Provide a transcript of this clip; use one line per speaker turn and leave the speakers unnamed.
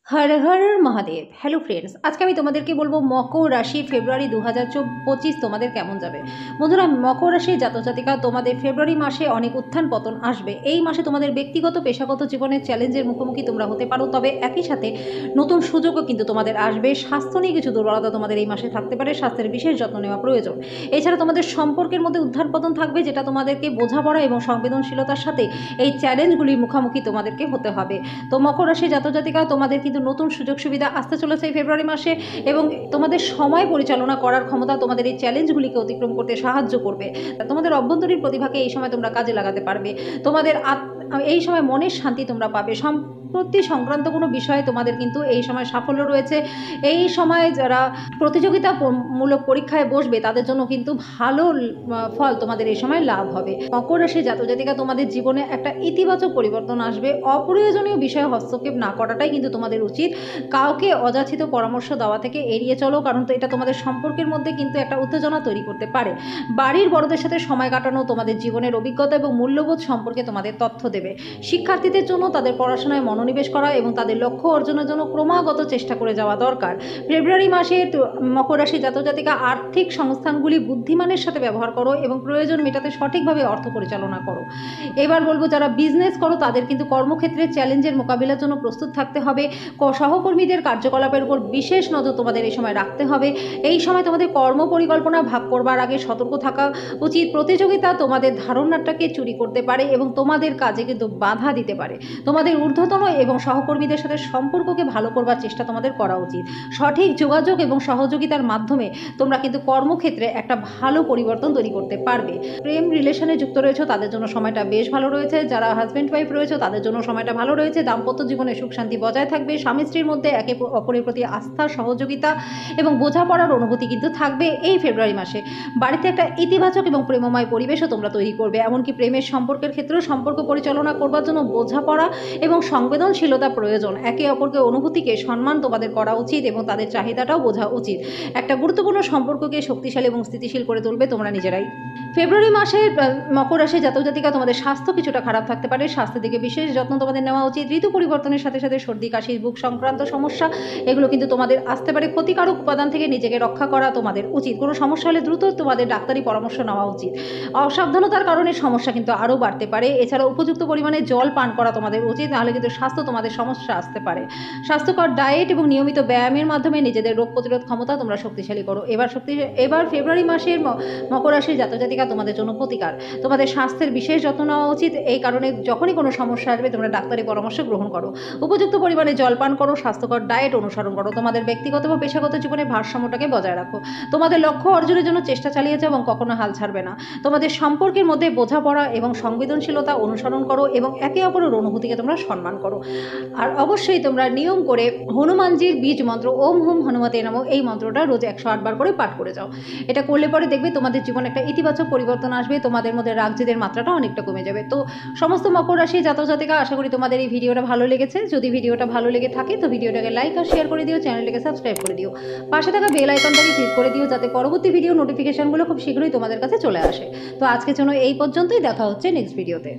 Har Har Mahadev. Hello friends, আজকে আমি তোমাদেরকে বলবো মকর রাশি ফেব্রুয়ারি 2025 তোমাদের কেমন যাবে। বন্ধুরা, মকর রাশি জাতজাতিকা তোমাদের ফেব্রুয়ারি মাসে অনেক উত্থান পতন আসবে। এই মাসে তোমাদের ব্যক্তিগত পেশাগত জীবনের চ্যালেঞ্জের মুখোমুখি তোমরা হতে পারো, তবে একই সাথে নতুন সুযোগও কিন্তু তোমাদের আসবে। স্বাস্থ্য নিয়ে কিছু দুর্বলতা তোমাদের এই মাসে থাকতে পারে, স্বাস্থ্যের বিশেষ যত্ন নেওয়া প্রয়োজন। এছাড়া তোমাদের সম্পর্কের মধ্যে উত্থান পতন থাকবে, যেটা তোমাদেরকে বোঝাপড়া এবং সংবেদনশীলতার সাথে এই চ্যালেঞ্জগুলির মুখোমুখি তোমাদেরকে হতে হবে। তো মকর রাশি জাতজাতিকা তোমাদের কিন্তু নতুন সুযোগ সুবিধা আসতে চলেছে এই ফেব্রুয়ারি মাসে, এবং তোমাদের সময় পরিচালনা করার ক্ষমতা তোমাদের এই চ্যালেঞ্জগুলিকে অতিক্রম করতে সাহায্য করবে। তোমাদের অভ্যন্তরীণ প্রতিভাকে এই সময় তোমরা কাজে লাগাতে পারবে। তোমাদের এই সময় মনের শান্তি তোমরা পাবে। সম্পত্তি সংক্রান্ত কোনো বিষয়ে তোমাদের কিন্তু এই সময় সাফল্য রয়েছে। এই সময় যারা প্রতিযোগিতামূলক পরীক্ষায় বসবে তাদের জন্য কিন্তু ভালো ফল তোমাদের এই সময় লাভ হবে। মকর রাশি জাতজাতিকা তোমাদের জীবনে একটা ইতিবাচক পরিবর্তন আসবে। অপ্রয়োজনীয় বিষয়ে হস্তক্ষেপ না করাটাই কিন্তু তোমাদের উচিত। কাউকে অযাচিত পরামর্শ দেওয়া থেকে এড়িয়ে চলো, কারণ তো এটা তোমাদের সম্পর্কের মধ্যে কিন্তু একটা উত্তেজনা তৈরি করতে পারে। বাড়ির বড়দের সাথে সময় কাটানো তোমাদের জীবনের অভিজ্ঞতা এবং মূল্যবোধ সম্পর্কে তোমাদের তথ্য দেবে। শিক্ষার্থীদের জন্য তাদের পড়াশোনায় মনোনিবেশ করা এবং তাদের লক্ষ্য অর্জনের জন্য ক্রমাগত চেষ্টা করে যাওয়া দরকার। ফেব্রুয়ারি মাসে মকর রাশি জাতজাতিকা আর্থিক সংস্থানগুলি বুদ্ধিমানের সাথে ব্যবহার করো এবং প্রয়োজন মেটাতে সঠিকভাবে অর্থ পরিচালনা করো। এবার বলবো, যারা বিজনেস করো তাদের কিন্তু কর্মক্ষেত্রে চ্যালেঞ্জের মোকাবিলার জন্য প্রস্তুত থাকতে হবে। সহকর্মীদের কার্যকলাপের উপর বিশেষ নজর তোমাদের এই সময় রাখতে হবে। এই সময় তোমাদের কর্ম পরিকল্পনা ভাগ করবার আগে সতর্ক থাকা উচিত। প্রতিযোগিতা তোমাদের ধারণাটাকে চুরি করতে পারে এবং তোমাদের কাজে কিন্তু বাধা দিতে পারে। তোমাদের ঊর্ধ্বতন এবং সহকর্মীদের সাথে সম্পর্ককে ভালো করবার চেষ্টা তোমাদের করা উচিত। সঠিক যোগাযোগ এবং সহযোগিতার মাধ্যমে তোমরা কিন্তু কর্মক্ষেত্রে একটা ভালো পরিবর্তন তৈরি করতে পারবে। প্রেম রিলেশনে যুক্ত রয়েছে তাদের জন্য সময়টা বেশ ভালো রয়েছে। যারা হাজব্যান্ড ওয়াইফ রয়েছে তাদের জন্য সময়টা ভালো রয়েছে। দাম্পত্য জীবনে সুখ শান্তি বজায় থাকবে। স্বামী স্ত্রীর মধ্যে একে অপরের প্রতি আস্থা, সহযোগিতা এবং বোঝাপড়ার অনুভূতি কিন্তু থাকবে এই ফেব্রুয়ারি মাসে। বাড়িতে একটা ইতিবাচক এবং প্রেমময় পরিবেশও তোমরা তৈরি করবে। এমনকি প্রেমের সম্পর্কের ক্ষেত্রেও সম্পর্ক পরিচালনা করবার জন্য বোঝাপড়া এবং সংবেদনশীলতা প্রয়োজন। একে অপরকে অনুভূতিকে সম্মান তোমাদের করা উচিত এবং তাদের চাহিদাটাও বোঝা উচিত। একটা গুরুত্বপূর্ণ সম্পর্ককে শক্তিশালী এবং স্থিতিশীল করে তুলবে তোমরা নিজেরাই। ফেব্রুয়ারি মাসে মকর রাশি জাতজাতিকা তোমাদের স্বাস্থ্য কিছুটা খারাপ থাকতে পারে। স্বাস্থ্যের দিকে বিশেষ যত্ন তোমাদের নেওয়া উচিত। ঋতু পরিবর্তনের সাথে সাথে সর্দি কাশি, বুক সংক্রান্ত সমস্যা এগুলো কিন্তু তোমাদের আসতে পারে। ক্ষতিকারক উপাদান থেকে নিজেকে রক্ষা করা তোমাদের উচিত। কোনো সমস্যা হলে দ্রুত তোমাদের ডাক্তারি পরামর্শ নেওয়া উচিত। অসাবধানতার কারণে সমস্যা কিন্তু আরও বাড়তে পারে। এছাড়া উপযুক্ত পরিমাণে জল পান করা তোমাদের উচিত, নাহলে কিন্তু স্বাস্থ্য তোমাদের সমস্যা আসতে পারে। স্বাস্থ্যকর ডায়েট এবং নিয়মিত ব্যায়ামের মাধ্যমে নিজেদের রোগ প্রতিরোধ ক্ষমতা তোমরা শক্তিশালী করো। এবার ফেব্রুয়ারি মাসের মকর রাশির জাতজাতিকা তোমাদের জন্য প্রতিকার। তোমাদের স্বাস্থ্যের বিশেষ যত্ন নেওয়া উচিত। এই কারণে যখনই কোনো সমস্যা আসবে তোমরা ডাক্তারি পরামর্শ গ্রহণ করো। উপযুক্ত পরিমাণে জলপান করো, স্বাস্থ্যকর ডায়েট অনুসরণ করো। তোমাদের ব্যক্তিগত বা পেশাগত জীবনে ভারসাম্যটাকে বজায় রাখো। তোমাদের লক্ষ্য অর্জনের জন্য চেষ্টা চালিয়ে যাও এবং কখনো হাল ছাড়বে না। তোমাদের সম্পর্কের মধ্যে বোঝাপড়া এবং সংবেদনশীলতা অনুসরণ করো এবং একে অপরের অনুভূতিকে তোমরা সম্মান করো। আর অবশ্যই তোমরা নিয়ম করে হনুমানজির বীজ মন্ত্র ওম হুম হনুমতে নমঃ এই মন্ত্রটা রোজ 108 বার করে পাঠ করে যাও। এটা করলে পরে দেখবে তোমাদের জীবনে একটা ইতিবাচক পরিবর্তন আসবে। তোমাদের মধ্যে রাগজেদের মাত্রাটা অনেকটা কমে যাবে। তো সমস্ত মকর রাশি জাতজাতিকা, আশা করি তোমাদের এই ভিডিওটা ভালো লেগেছে। যদি ভিডিওটা ভালো লেগে থাকে তো ভিডিওটাকে লাইক আর শেয়ার করে দিও, চ্যানেলটাকে সাবস্ক্রাইব করে দিও, পাশে থাকা বেল আইকনটাকে ক্লিক করে দিও যাতে পরবর্তী ভিডিও নোটিফিকেশনগুলো খুব শীঘ্রই তোমাদের কাছে চলে আসে। তো আজকের জন্য এই পর্যন্তই, দেখা হচ্ছে নেক্সট ভিডিওতে।